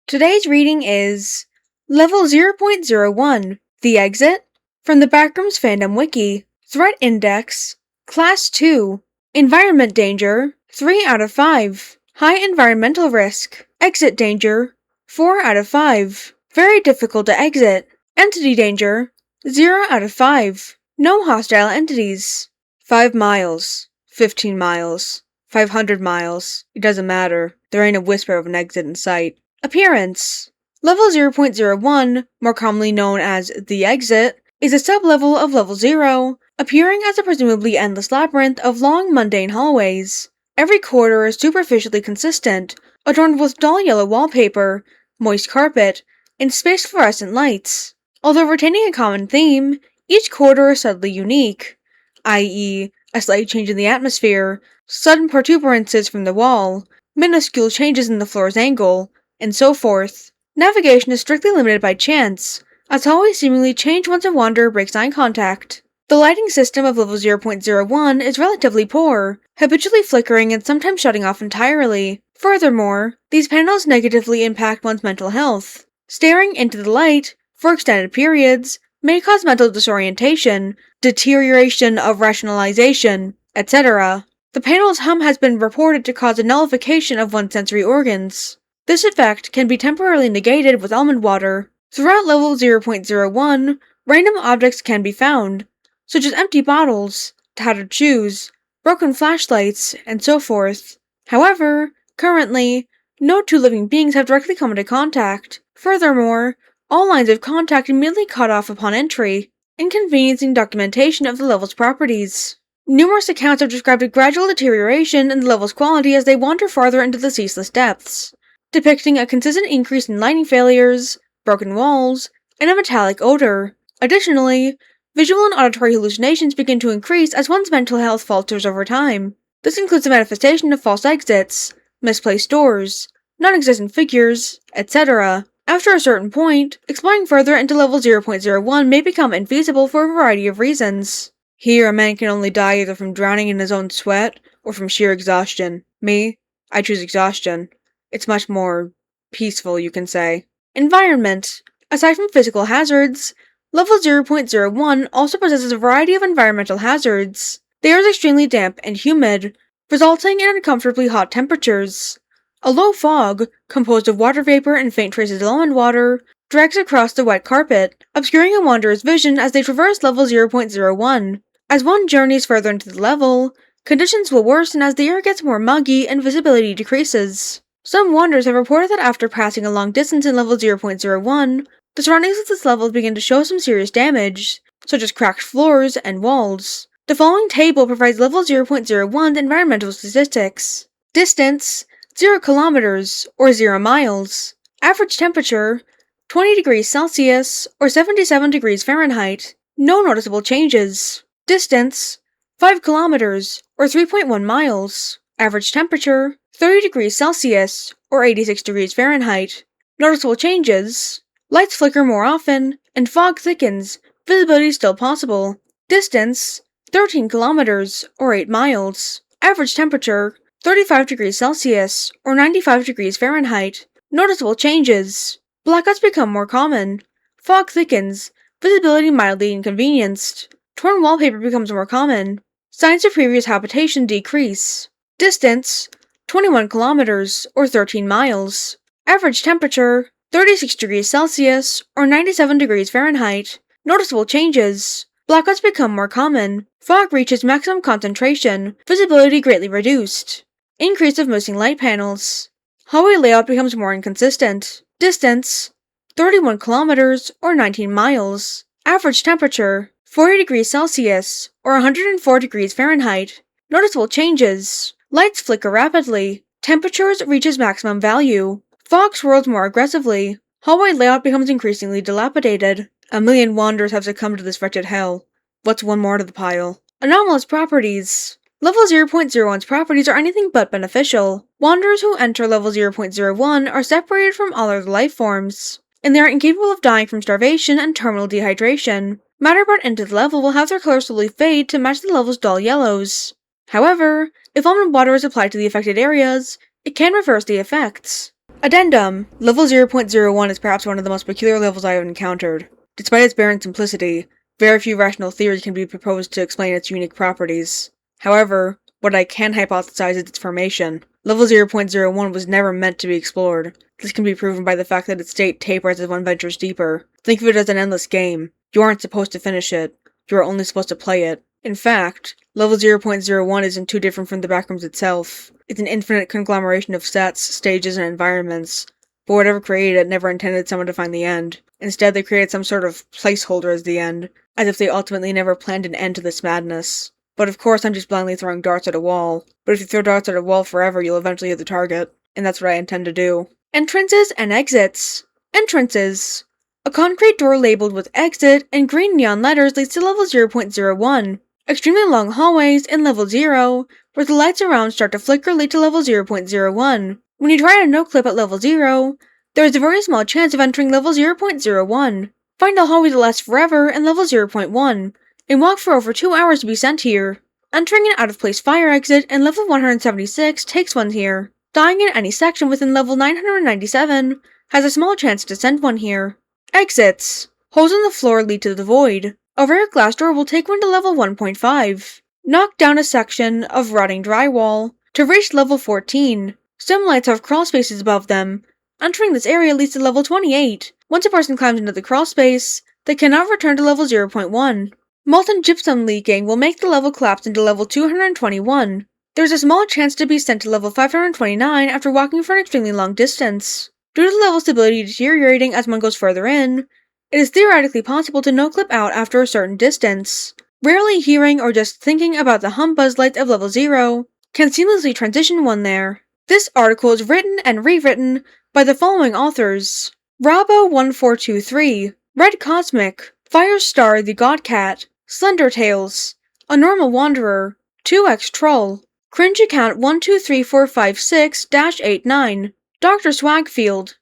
Today's reading is Level 0.01, The Exit, from the Backrooms Fandom Wiki. Threat Index, Class 2. Environment Danger, 3 out of 5. High Environmental Risk, Exit Danger, 4 out of 5. Very difficult to exit. Entity Danger, 0 out of 5. No hostile entities. 5 miles, 15 miles, 500 miles. It doesn't matter. There ain't a whisper of an exit in sight. Appearance. Level 0.01, more commonly known as The Exit, is a sub-level of Level 0, appearing as a presumably endless labyrinth of long, mundane hallways. Every corridor is superficially consistent, adorned with dull yellow wallpaper, moist carpet, and spaced fluorescent lights. Although retaining a common theme, each corridor is subtly unique, i.e., a slight change in the atmosphere, sudden protuberances from the wall, minuscule changes in the floor's angle, and so forth. Navigation is strictly limited by chance, as hallways seemingly change once a wanderer breaks eye contact. The lighting system of Level 0.01 is relatively poor, habitually flickering and sometimes shutting off entirely. Furthermore, these panels negatively impact one's mental health. Staring into the light, for extended periods, may cause mental disorientation, deterioration of rationalization, etc. The panel's hum has been reported to cause a nullification of one's sensory organs. This effect can be temporarily negated with almond water. Throughout Level 0.01, random objects can be found, such as empty bottles, tattered shoes, broken flashlights, and so forth. However, currently, no two living beings have directly come into contact. Furthermore, all lines of contact immediately cut off upon entry, inconveniencing documentation of the level's properties. Numerous accounts have described a gradual deterioration in the level's quality as they wander farther into the ceaseless depths, depicting a consistent increase in lighting failures, broken walls, and a metallic odor. Additionally, visual and auditory hallucinations begin to increase as one's mental health falters over time. This includes the manifestation of false exits, misplaced doors, non-existent figures, etc. After a certain point, exploring further into Level 0.01 may become infeasible for a variety of reasons. Here, a man can only die either from drowning in his own sweat or from sheer exhaustion. Me? I choose exhaustion. It's much more peaceful, you can say. Environment. Aside from physical hazards, Level 0.01 also possesses a variety of environmental hazards. The air is extremely damp and humid, resulting in uncomfortably hot temperatures. A low fog, composed of water vapor and faint traces of almond water, drags across the wet carpet, obscuring a wanderer's vision as they traverse Level 0.01. As one journeys further into the level, conditions will worsen as the air gets more muggy and visibility decreases. Some wanderers have reported that after passing a long distance in Level 0.01, the surroundings of this level begin to show some serious damage, such as cracked floors and walls. The following table provides Level 0.01's environmental statistics. Distance, 0 kilometers, or 0 miles. Average temperature, 20 degrees Celsius, or 77 degrees Fahrenheit. No noticeable changes. Distance, 5 kilometers, or 3.1 miles. Average temperature, 30 degrees Celsius, or 86 degrees Fahrenheit. Noticeable changes. Lights flicker more often, and fog thickens. Visibility still possible. Distance, 13 kilometers, or 8 miles. Average temperature, 35 degrees Celsius, or 95 degrees Fahrenheit. Noticeable changes. Blackouts become more common. Fog thickens. Visibility mildly inconvenienced. Torn wallpaper becomes more common. Signs of previous habitation decrease. Distance, 21 kilometers, or 13 miles. Average temperature, 36 degrees Celsius, or 97 degrees Fahrenheit. Noticeable changes. Blackouts become more common. Fog reaches maximum concentration. Visibility greatly reduced. Increase of missing light panels. Hallway layout becomes more inconsistent. Distance, 31 kilometers, or 19 miles. Average temperature, 40 degrees Celsius, or 104 degrees Fahrenheit. Noticeable changes. Lights flicker rapidly. Temperatures reaches maximum value. Fog swirls more aggressively. Hallway layout becomes increasingly dilapidated. A million wanderers have succumbed to this wretched hell. What's one more to the pile? Anomalous properties. Level 0.01's properties are anything but beneficial. Wanderers who enter Level 0.01 are separated from all other life forms, and they are incapable of dying from starvation and terminal dehydration. Matter brought into the level will have their color slowly fade to match the level's dull yellows. However, if almond water is applied to the affected areas, it can reverse the effects. Addendum. Level 0.01 is perhaps one of the most peculiar levels I have encountered. Despite its barren simplicity, very few rational theories can be proposed to explain its unique properties. However, what I can hypothesize is its formation. Level 0.01 was never meant to be explored. This can be proven by the fact that its state tapers as one ventures deeper. Think of it as an endless game. You aren't supposed to finish it. You are only supposed to play it. In fact, Level 0.01 isn't too different from the Backrooms itself. It's an infinite conglomeration of sets, stages, and environments. But whatever created it never intended someone to find the end. Instead, they created some sort of placeholder as the end, as if they ultimately never planned an end to this madness. But of course, I'm just blindly throwing darts at a wall. But if you throw darts at a wall forever, you'll eventually hit the target. And that's what I intend to do. Entrances and exits. Entrances. A concrete door labeled with exit and green neon letters leads to level 0.01. Extremely long hallways in level 0, where the lights around start to flicker, lead to level 0.01. When you try a no-clip at level 0, there is a very small chance of entering level 0.01. Find a hallway that lasts forever in level 0.1, and walk for over 2 hours to be sent here. Entering an out-of-place fire exit in level 176 takes one here. Dying in any section within level 997 has a small chance to send one here. Exits. Holes in the floor lead to the void. A rare glass door will take one to level 1.5. Knock down a section of rotting drywall to reach level 14. Some lights have crawl spaces above them. Entering this area leads to level 28. Once a person climbs into the crawl space, they cannot return to level 0.1. Molten gypsum leaking will make the level collapse into level 221. There's a small chance to be sent to level 529 after walking for an extremely long distance. Due to level stability deteriorating as one goes further in, it is theoretically possible to no-clip out after a certain distance. Rarely hearing or just thinking about the hum buzz lights of level 0 can seamlessly transition one there. This article is written and rewritten by the following authors: Rabo1423, ReDcosmic, Firestarthegodcat, SlenderTales, ANormalWanderer, 2x Troll, Cringe Account 123456-89, Dr. Swaggfield,